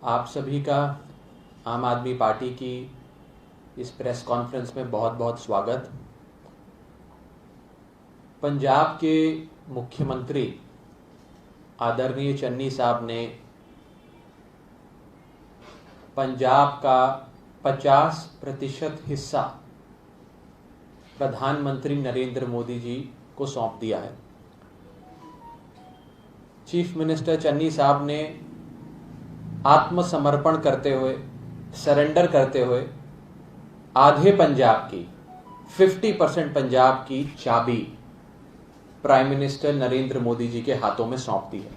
आप सभी का आम आदमी पार्टी की इस प्रेस कॉन्फ्रेंस में बहुत बहुत स्वागत। पंजाब के मुख्यमंत्री आदरणीय चन्नी साहब ने पंजाब का 50% हिस्सा प्रधानमंत्री नरेंद्र मोदी जी को सौंप दिया है। चीफ मिनिस्टर चन्नी साहब ने आत्मसमर्पण करते हुए, सरेंडर करते हुए आधे पंजाब की 50% पंजाब की चाबी प्राइम मिनिस्टर नरेंद्र मोदी जी के हाथों में सौंप दी है।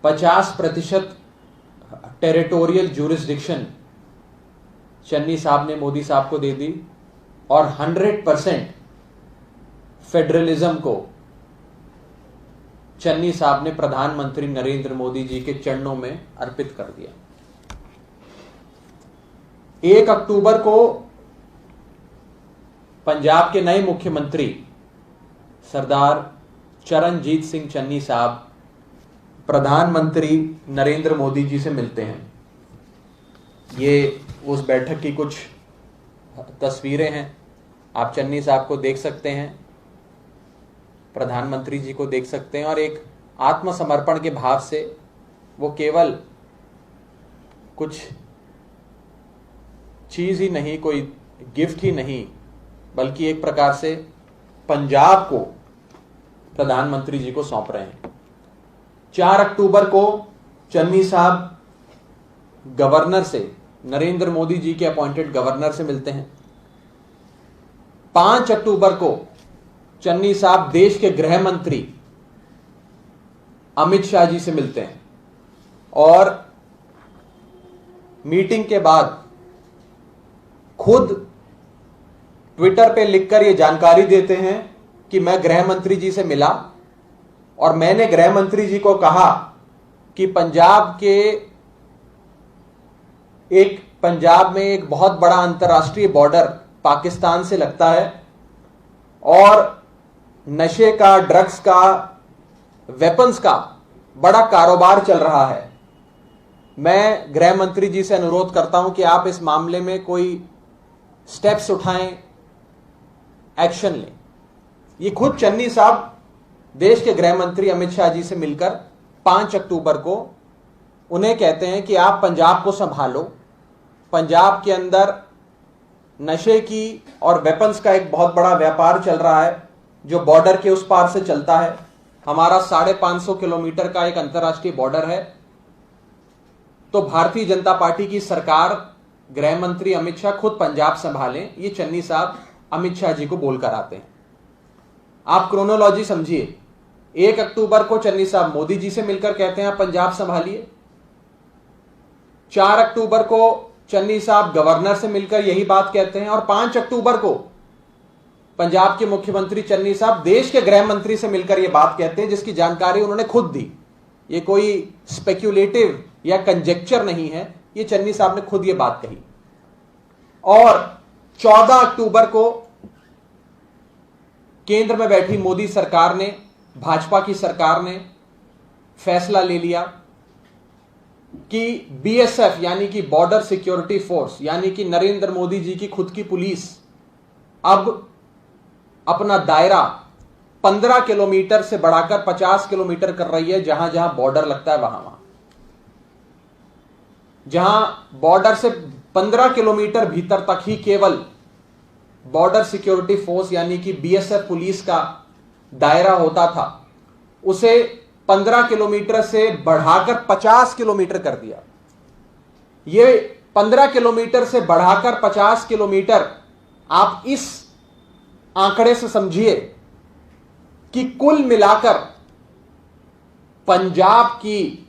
50% टेरिटोरियल ज्यूरिसडिक्शन चन्नी साहब ने मोदी साहब को दे दी और 100% फेडरलिज्म को चन्नी साहब ने प्रधानमंत्री नरेंद्र मोदी जी के चरणों में अर्पित कर दिया। 1 अक्टूबर को पंजाब के नए मुख्यमंत्री सरदार चरणजीत सिंह चन्नी साहब प्रधानमंत्री नरेंद्र मोदी जी से मिलते हैं। ये उस बैठक की कुछ तस्वीरें हैं। आप चन्नी साहब को देख सकते हैं, प्रधानमंत्री जी को देख सकते हैं और एक आत्मसमर्पण के भाव से वो केवल कुछ चीज ही नहीं, कोई गिफ्ट ही नहीं, बल्कि एक प्रकार से पंजाब को प्रधानमंत्री जी को सौंप रहे हैं। 4 अक्टूबर को चन्नी साहब गवर्नर से, नरेंद्र मोदी जी के अपॉइंटेड गवर्नर से मिलते हैं। 5 अक्टूबर को चन्नी साहब देश के गृह मंत्री अमित शाह जी से मिलते हैं और मीटिंग के बाद खुद ट्विटर पे लिखकर यह जानकारी देते हैं कि मैं गृह मंत्री जी से मिला और मैंने गृह मंत्री जी को कहा कि पंजाब में एक बहुत बड़ा अंतर्राष्ट्रीय बॉर्डर पाकिस्तान से लगता है और नशे का, ड्रग्स का, वेपन्स का बड़ा कारोबार चल रहा है। मैं गृह मंत्री जी से अनुरोध करता हूं कि आप इस मामले में कोई स्टेप्स उठाएं, एक्शन लें। ये खुद चन्नी साहब देश के गृह मंत्री अमित शाह जी से मिलकर 5 अक्टूबर को उन्हें कहते हैं कि आप पंजाब को संभालो। पंजाब के अंदर नशे की और वेपन्स का एक बहुत बड़ा व्यापार चल रहा है जो बॉर्डर के उस पार से चलता है। हमारा 550 किलोमीटर का एक अंतर्राष्ट्रीय बॉर्डर है। तो भारतीय जनता पार्टी की सरकार, गृह मंत्री अमित शाह खुद पंजाब संभालें, ये चन्नी साहब अमित शाह जी को बोलकर आते हैं। आप क्रोनोलॉजी समझिए। 1 अक्टूबर को चन्नी साहब मोदी जी से मिलकर कहते हैं आप पंजाब संभालिए। 4 अक्टूबर को चन्नी साहब गवर्नर से मिलकर यही बात कहते हैं और 5 अक्टूबर को पंजाब के मुख्यमंत्री चन्नी साहब देश के गृह मंत्री से मिलकर यह बात कहते हैं, जिसकी जानकारी उन्होंने खुद दी। ये कोई स्पेक्युलेटिव या कंजेक्चर नहीं है, ये चन्नी साहब ने खुद ये बात कही। और 14 अक्टूबर को केंद्र में बैठी मोदी सरकार ने, भाजपा की सरकार ने फैसला ले लिया कि बीएसएफ यानी कि बॉर्डर सिक्योरिटी फोर्स, यानी कि नरेंद्र मोदी जी की खुद की पुलिस अब अपना दायरा 15 किलोमीटर से बढ़ाकर 50 किलोमीटर कर रही है। जहां जहां बॉर्डर लगता है वहां जहां बॉर्डर से 15 किलोमीटर भीतर तक ही केवल बॉर्डर सिक्योरिटी फोर्स यानी कि बीएसएफ पुलिस का दायरा होता था, उसे 15 किलोमीटर से बढ़ाकर 50 किलोमीटर कर दिया। ये 15 किलोमीटर से बढ़ाकर 50 किलोमीटर, आप इस आंकड़े से समझिए कि कुल मिलाकर पंजाब की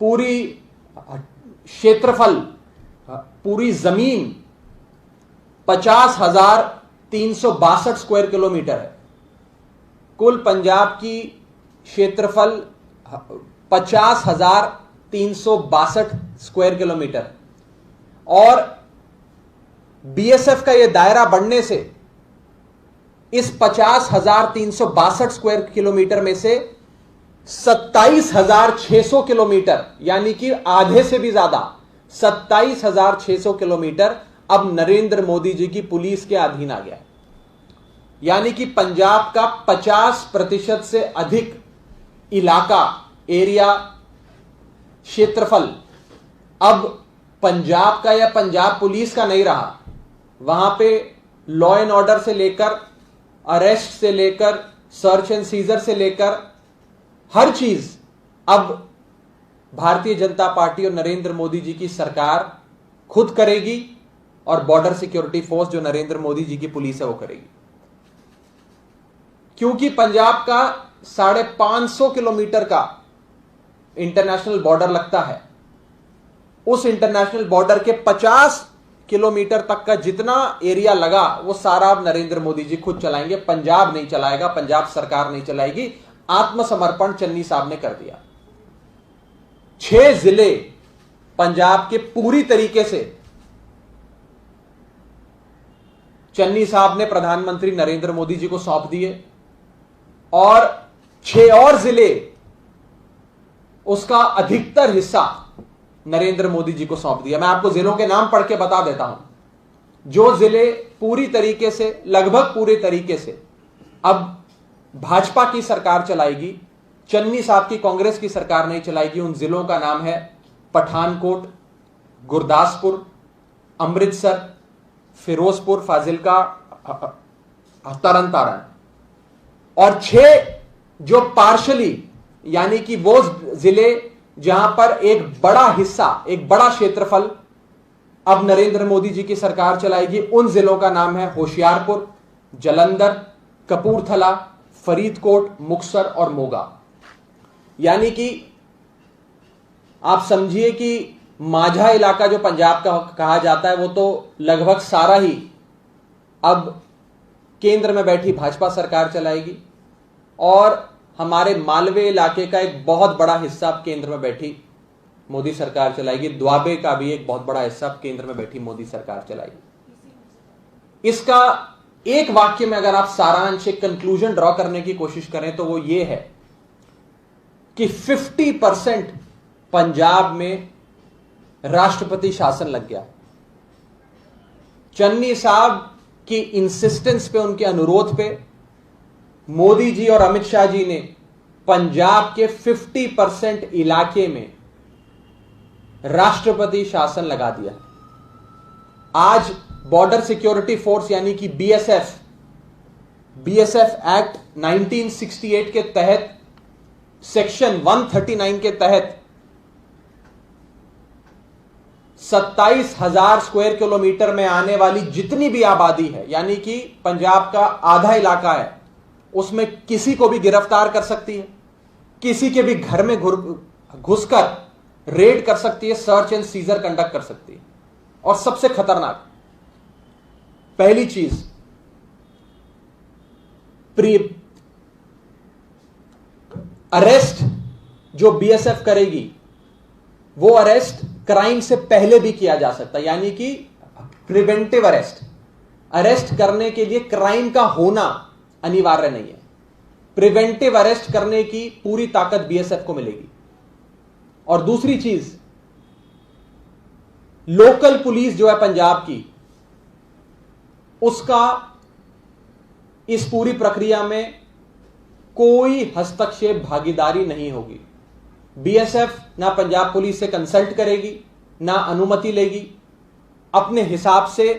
पूरी क्षेत्रफल, पूरी जमीन 50,362 स्क्वायर किलोमीटर है। कुल पंजाब की क्षेत्रफल 50,362 स्क्वायर किलोमीटर और बीएसएफ का यह दायरा बढ़ने से इस 50,362 स्क्वायर किलोमीटर में से 27,600 किलोमीटर, यानी कि आधे से भी ज्यादा 27,600 किलोमीटर अब नरेंद्र मोदी जी की पुलिस के अधीन आ गया। यानी कि पंजाब का 50% से अधिक इलाका, एरिया, क्षेत्रफल अब पंजाब का या पंजाब पुलिस का नहीं रहा। वहां पे लॉ एंड ऑर्डर से लेकर, अरेस्ट से लेकर, सर्च एंड सीजर से लेकर हर चीज अब भारतीय जनता पार्टी और नरेंद्र मोदी जी की सरकार खुद करेगी और बॉर्डर सिक्योरिटी फोर्स जो नरेंद्र मोदी जी की पुलिस है वो करेगी। क्योंकि पंजाब का 550 किलोमीटर का इंटरनेशनल बॉर्डर लगता है। उस इंटरनेशनल बॉर्डर के 50 किलोमीटर तक का जितना एरिया लगा वो सारा अब नरेंद्र मोदी जी खुद चलाएंगे, पंजाब नहीं चलाएगा, पंजाब सरकार नहीं चलाएगी। आत्मसमर्पण चन्नी साहब ने कर दिया। 6 जिले पंजाब के पूरी तरीके से चन्नी साहब ने प्रधानमंत्री नरेंद्र मोदी जी को सौंप दिए और 6 और जिले, उसका अधिकतर हिस्सा नरेंद्र मोदी जी को सौंप दिया। मैं आपको जिलों के नाम पढ़ के बता देता हूं। जो जिले पूरी तरीके से, लगभग पूरे तरीके से अब भाजपा की सरकार चलाएगी, चन्नी साहब की कांग्रेस की सरकार नहीं चलाएगी, उन जिलों का नाम है पठानकोट, गुरदासपुर, अमृतसर, फिरोजपुर, फाजिलका, तरन तारण। और 6 जो पार्शली, यानी कि वो जिले जहां पर एक बड़ा हिस्सा, एक बड़ा क्षेत्रफल अब नरेंद्र मोदी जी की सरकार चलाएगी, उन जिलों का नाम है होशियारपुर, जलंधर, कपूरथला, फरीदकोट, मुक्तसर और मोगा। यानी कि आप समझिए कि माझा इलाका जो पंजाब का कहा जाता है वो तो लगभग सारा ही अब केंद्र में बैठी भाजपा सरकार चलाएगी और हमारे मालवे इलाके का एक बहुत बड़ा हिस्सा अब केंद्र में बैठी मोदी सरकार चलाएगी। द्वाबे का भी एक बहुत बड़ा हिस्सा अब केंद्र में बैठी मोदी सरकार चलाएगी। इसका एक वाक्य में अगर आप सारांश, एक कंक्लूजन ड्रॉ करने की कोशिश करें तो वो ये है कि 50% पंजाब में राष्ट्रपति शासन लग गया। चन्नी साहब की इंसिस्टेंस पे, उनके अनुरोध पे मोदी जी और अमित शाह जी ने पंजाब के 50% इलाके में राष्ट्रपति शासन लगा दिया। आज बॉर्डर सिक्योरिटी फोर्स यानी कि बीएसएफ एक्ट 1968 के तहत, सेक्शन 139 के तहत 27,000 स्क्वायर किलोमीटर में आने वाली जितनी भी आबादी है, यानी कि पंजाब का आधा इलाका है, उसमें किसी को भी गिरफ्तार कर सकती है, किसी के भी घर में घुसकर रेड कर सकती है, सर्च एंड सीजर कंडक्ट कर सकती है। और सबसे खतरनाक पहली चीज, अरेस्ट जो बीएसएफ करेगी वो अरेस्ट क्राइम से पहले भी किया जा सकता है, यानी कि प्रिवेंटिव अरेस्ट। अरेस्ट करने के लिए क्राइम का होना अनिवार्य नहीं है। प्रिवेंटिव अरेस्ट करने की पूरी ताकत बीएसएफ को मिलेगी। और दूसरी चीज, लोकल पुलिस जो है पंजाब की, उसका इस पूरी प्रक्रिया में कोई हस्तक्षेप, भागीदारी नहीं होगी। बीएसएफ ना पंजाब पुलिस से कंसल्ट करेगी, ना अनुमति लेगी। अपने हिसाब से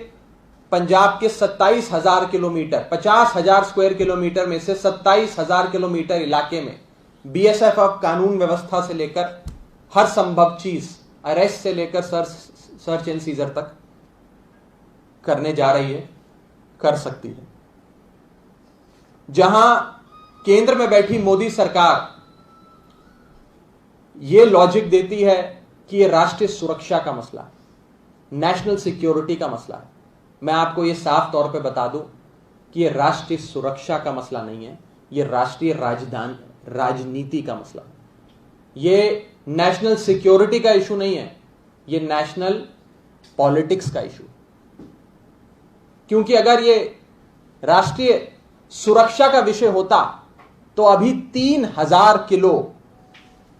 पंजाब के 27,000 किलोमीटर, 50,000 स्क्वायर किलोमीटर में से 27,000 किलोमीटर इलाके में बीएसएफ अब कानून व्यवस्था से लेकर हर संभव चीज, अरेस्ट से लेकर सर्च एंड सीजर तक करने जा रही है, कर सकती है। जहां केंद्र में बैठी मोदी सरकार यह लॉजिक देती है कि यह राष्ट्रीय सुरक्षा का मसला है, नेशनल सिक्योरिटी का मसला है। मैं आपको यह साफ तौर पे बता दूं कि यह राष्ट्रीय सुरक्षा का मसला नहीं है, यह राष्ट्रीय राजनीति का मसला है। यह नेशनल सिक्योरिटी का इशू नहीं है, यह नेशनल पॉलिटिक्स का इशू। क्योंकि अगर यह राष्ट्रीय सुरक्षा का विषय होता तो अभी 3,000 किलो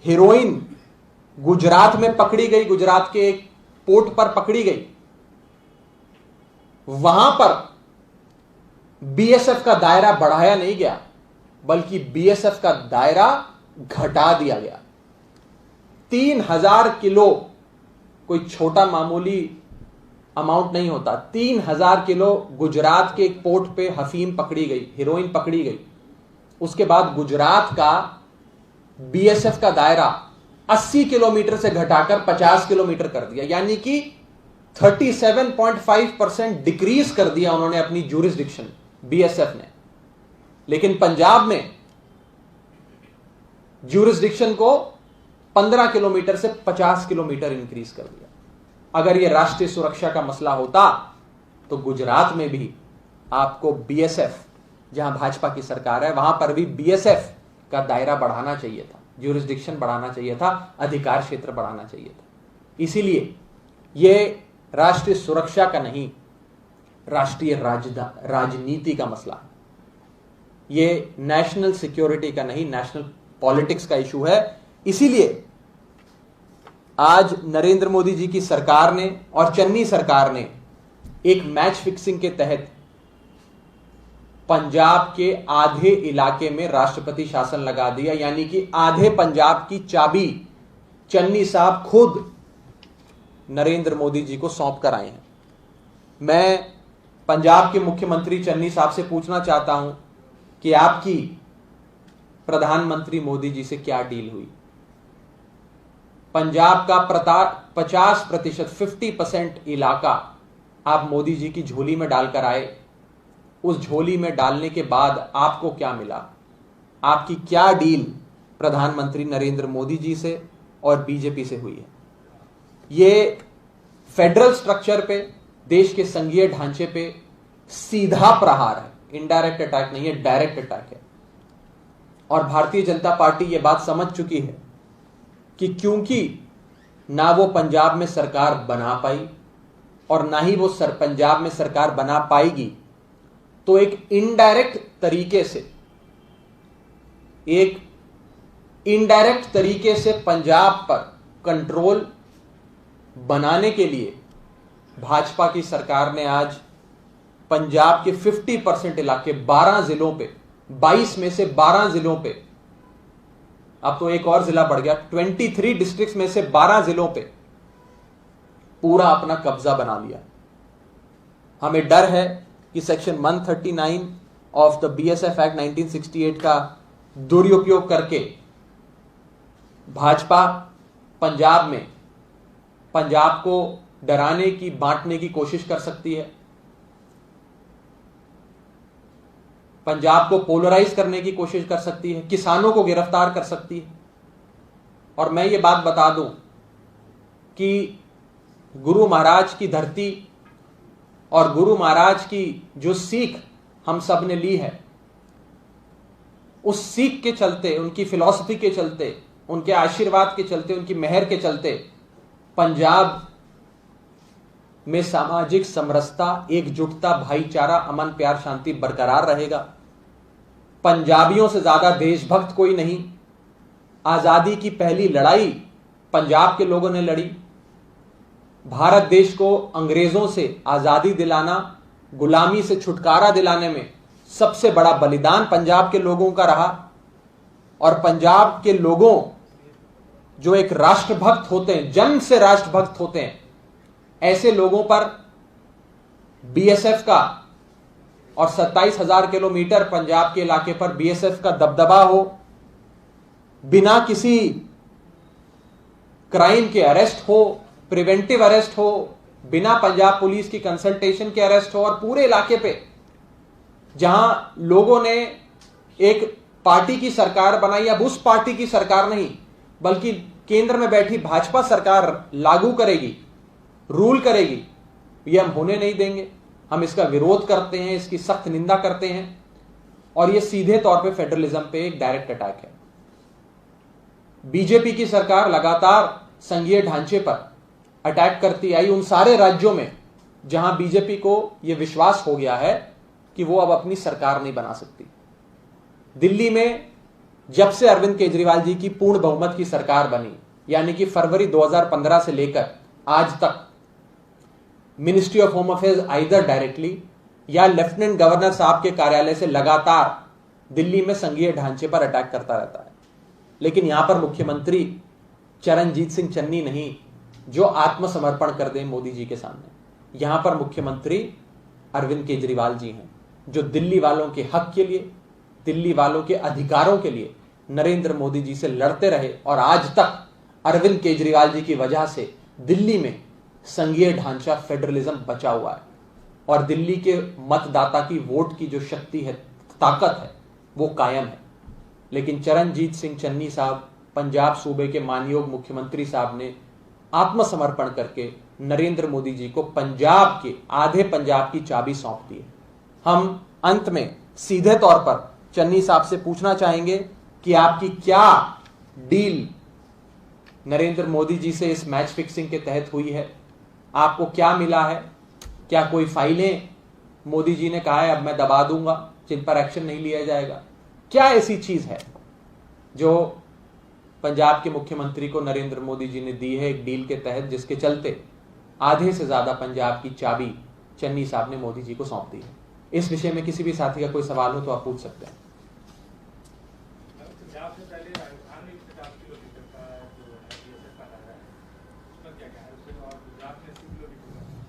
हेरोइन गुजरात में पकड़ी गई, गुजरात के एक पोर्ट पर पकड़ी गई, वहां पर बीएसएफ का दायरा बढ़ाया नहीं गया, बल्कि बीएसएफ का दायरा घटा दिया गया। 3000 किलो कोई छोटा मामूली अमाउंट नहीं होता। 3000 किलो गुजरात के एक पोर्ट पे अफीम पकड़ी गई, हेरोइन पकड़ी गई। उसके बाद गुजरात का बीएसएफ का दायरा 80 किलोमीटर से घटाकर 50 किलोमीटर कर दिया, यानी कि 37.5% डिक्रीज कर दिया उन्होंने अपनी ज्यूरिसडिक्शन, बीएसएफ ने। लेकिन पंजाब में ज्यूरिसडिक्शन को 15 किलोमीटर से 50 किलोमीटर इंक्रीज कर दिया। अगर यह राष्ट्रीय सुरक्षा का मसला होता तो गुजरात में भी आपको बीएसएफ, जहां भाजपा की सरकार है, वहां पर भी बीएसएफ का दायरा बढ़ाना चाहिए था, ज्यूरिसडिक्शन बढ़ाना चाहिए था, अधिकार क्षेत्र बढ़ाना चाहिए था। इसीलिए यह राष्ट्रीय सुरक्षा का नहीं, राष्ट्रीय राजनीति का मसला है। यह नेशनल सिक्योरिटी का नहीं, नेशनल पॉलिटिक्स का इशू है। इसीलिए आज नरेंद्र मोदी जी की सरकार ने और चन्नी सरकार ने एक मैच फिक्सिंग के तहत पंजाब के आधे इलाके में राष्ट्रपति शासन लगा दिया, यानी कि आधे पंजाब की चाबी चन्नी साहब खुद नरेंद्र मोदी जी को सौंप कर आए हैं। मैं पंजाब के मुख्यमंत्री चन्नी साहब से पूछना चाहता हूं कि आपकी प्रधानमंत्री मोदी जी से क्या डील हुई? पंजाब का 50% 50% इलाका आप मोदी जी की झोली में डालकर आए। उस झोली में डालने के बाद आपको क्या मिला? आपकी क्या डील प्रधानमंत्री नरेंद्र मोदी जी से और बीजेपी से हुई है? ये फेडरल स्ट्रक्चर पे, देश के संघीय ढांचे पे सीधा प्रहार है, इनडायरेक्ट अटैक नहीं है, डायरेक्ट अटैक है। और भारतीय जनता पार्टी ये बात समझ चुकी है कि क्योंकि ना वो पंजाब में सरकार बना पाई और ना ही वो पंजाब में सरकार बना पाएगी, तो एक इनडायरेक्ट तरीके से पंजाब पर कंट्रोल बनाने के लिए भाजपा की सरकार ने आज पंजाब के 50% इलाके 12 जिलों पे, 22 में से 12 जिलों पे, अब तो एक और जिला बढ़ गया, 23 डिस्ट्रिक्ट्स में से 12 जिलों पे पूरा अपना कब्जा बना लिया। हमें डर है कि section 139 of the BSF act 1968 का दुरुपयोग करके भाजपा पंजाब को डराने की, बांटने की कोशिश कर सकती है, पंजाब को पोलराइज करने की कोशिश कर सकती है, किसानों को गिरफ्तार कर सकती है। और मैं ये बात बता दूं कि गुरु महाराज की धरती और गुरु महाराज की जो सीख हम सब ने ली है, उस सीख के चलते, उनकी फिलॉसफी के चलते, उनके आशीर्वाद के चलते, उनकी मेहर के चलते पंजाब में सामाजिक समरसता, एकजुटता, भाईचारा, अमन, प्यार, शांति बरकरार रहेगा। पंजाबियों से ज्यादा देशभक्त कोई नहीं। आजादी की पहली लड़ाई पंजाब के लोगों ने लड़ी। भारत देश को अंग्रेजों से आजादी दिलाना, गुलामी से छुटकारा दिलाने में सबसे बड़ा बलिदान पंजाब के लोगों का रहा। और पंजाब के लोगों जो एक राष्ट्रभक्त होते हैं, जन्म से राष्ट्रभक्त होते हैं, ऐसे लोगों पर बीएसएफ का और 27,000 किलोमीटर पंजाब के इलाके पर बीएसएफ का दबदबा हो, बिना किसी क्राइम के अरेस्ट हो, प्रिवेंटिव अरेस्ट हो, बिना पंजाब पुलिस की कंसल्टेशन के अरेस्ट हो, और पूरे इलाके पे जहां लोगों ने एक पार्टी की सरकार बनाई, अब उस पार्टी की सरकार नहीं बल्कि केंद्र में बैठी भाजपा सरकार लागू करेगी, रूल करेगी, ये हम होने नहीं देंगे। हम इसका विरोध करते हैं, इसकी सख्त निंदा करते हैं। और ये सीधे तौर पे फेडरलिज्म पे एक डायरेक्ट अटैक है। बीजेपी की सरकार लगातार संघीय ढांचे पर अटैक करती आई उन सारे राज्यों में जहां बीजेपी को यह विश्वास हो गया है कि वो अब अपनी सरकार नहीं बना सकती। दिल्ली में जब से अरविंद केजरीवाल जी की पूर्ण बहुमत की सरकार बनी, यानी कि फरवरी 2015 से लेकर आज तक, ministry of home affairs either directly या लेफ्टिनेंट गवर्नर साहब के कार्यालय से लगातार दिल्ली में संघीय ढांचे पर अटैक करता रहता है। लेकिन यहां पर मुख्यमंत्री चरणजीत सिंह चन्नी नहीं जो आत्मसमर्पण कर दें मोदी जी के सामने। यहां पर मुख्यमंत्री अरविंद केजरीवाल जी हैं जो दिल्ली वालों के हक के लिए, दिल्ली वालों के अधिकारों के लिए नरेंद्र मोदी जी से लड़ते रहे और आज तक अरविंद केजरीवाल जी की वजह से दिल्ली में संघीय ढांचा फेडरलिज्म बचा हुआ है और दिल्ली के मतदाता की वोट की जो शक्ति है, ताकत है, वो कायम है। लेकिन चरणजीत सिंह चन्नी साहब, पंजाब सूबे के मानयोग मुख्यमंत्री साहब ने आत्मसमर्पण करके नरेंद्र मोदी जी को पंजाब के, आधे पंजाब की चाबी सौंप दी है। हम अंत में सीधे तौर पर चन्नी साहब से पूछना चाहेंगे कि आपकी क्या डील नरेंद्र मोदी जी से इस मैच फिक्सिंग के तहत हुई है, आपको क्या मिला है? क्या कोई फाइलें मोदी जी ने कहा है अब मैं दबा दूंगा जिन पर एक्शन नहीं लिया जाएगा? क्या ऐसी चीज है जो पंजाब के मुख्यमंत्री को नरेंद्र मोदी जी ने दी है एक डील के तहत, जिसके चलते आधे से ज्यादा पंजाब की चाबी चन्नी साहब ने मोदी जी को सौंप दी है? इस विषय में किसी भी साथी का कोई सवाल हो तो आप पूछ सकते हैं।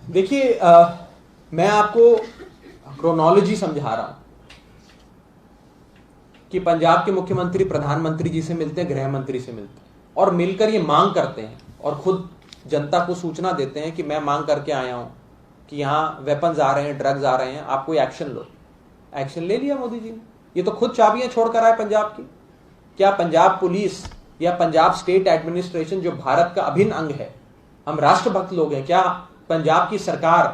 देखिए, मैं आपको क्रोनोलॉजी समझा रहा हूं कि पंजाब के मुख्यमंत्री प्रधानमंत्री जी से मिलते हैं, गृह मंत्री से मिलते हैं और मिलकर ये मांग करते हैं और खुद जनता को सूचना देते हैं कि मैं मांग करके आया हूं कि यहां वेपन्स आ रहे हैं, ड्रग्स आ रहे हैं, आप कोई एक्शन लो। एक्शन ले लिया मोदी जी ने। ये तो खुद चाबियां छोड़कर आए पंजाब की। क्या पंजाब पुलिस या पंजाब स्टेट एडमिनिस्ट्रेशन जो भारत का अभिन्न अंग है, हम राष्ट्रभक्त लोग हैं, क्या पंजाब की सरकार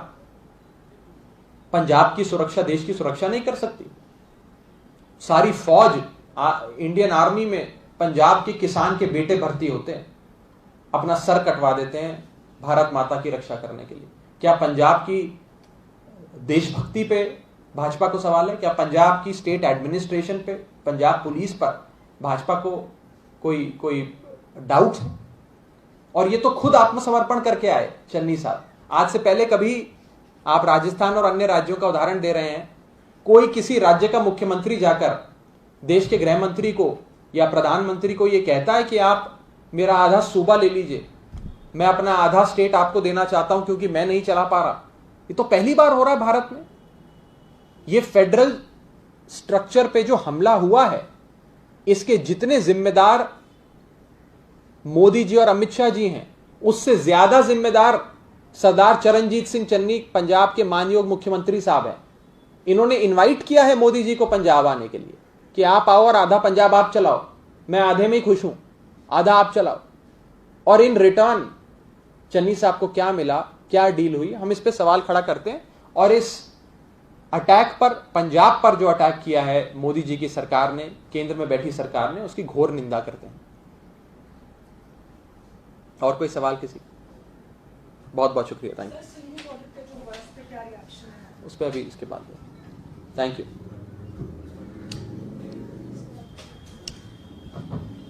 पंजाब की सुरक्षा, देश की सुरक्षा नहीं कर सकती? सारी फौज, इंडियन आर्मी में पंजाब के किसान के बेटे भर्ती होते हैं, अपना सर कटवा देते हैं भारत माता की रक्षा करने के लिए। क्या पंजाब की देशभक्ति पे भाजपा को सवाल है? क्या पंजाब की स्टेट एडमिनिस्ट्रेशन पे, पंजाब पुलिस पर भाजपा को कोई डाउट है? और ये तो खुद आत्मसमर्पण करके आए चन्नी साहब। आज से पहले कभी, आप राजस्थान और अन्य राज्यों का उदाहरण दे रहे हैं, कोई किसी राज्य का मुख्यमंत्री जाकर देश के गृह मंत्री को या प्रधानमंत्री को यह कहता है कि आप मेरा आधा सूबा ले लीजिए, मैं अपना आधा स्टेट आपको देना चाहता हूं क्योंकि मैं नहीं चला पा रहा? ये तो पहली बार हो रहा है भारत में। ये फेडरल स्ट्रक्चर पे जो हमला हुआ है, इसके जितने जिम्मेदार मोदी जी और अमित शाह जी हैं, उससे ज्यादा जिम्मेदार सरदार चरणजीत सिंह चन्नी पंजाब के मानयोग मुख्यमंत्री साहब हैं। इन्होंने इनवाइट किया है मोदी जी को पंजाब आने के लिए कि आप आओ और आधा पंजाब आप चलाओ, मैं आधे में ही खुश हूं, आधा आप चलाओ। और इन रिटर्न चन्नी साहब को क्या मिला, क्या डील हुई? हम इस पे सवाल खड़ा करते हैं और इस अटैक पर, पंजाब पर जो अटैक किया है मोदी जी की सरकार ने, केंद्र में बैठी सरकार ने, उसकी घोर निंदा करते हैं। और कोई सवाल किसी? बहुत बहुत शुक्रिया, थैंक यू। उस पर अभी इसके बाद थैंक यू।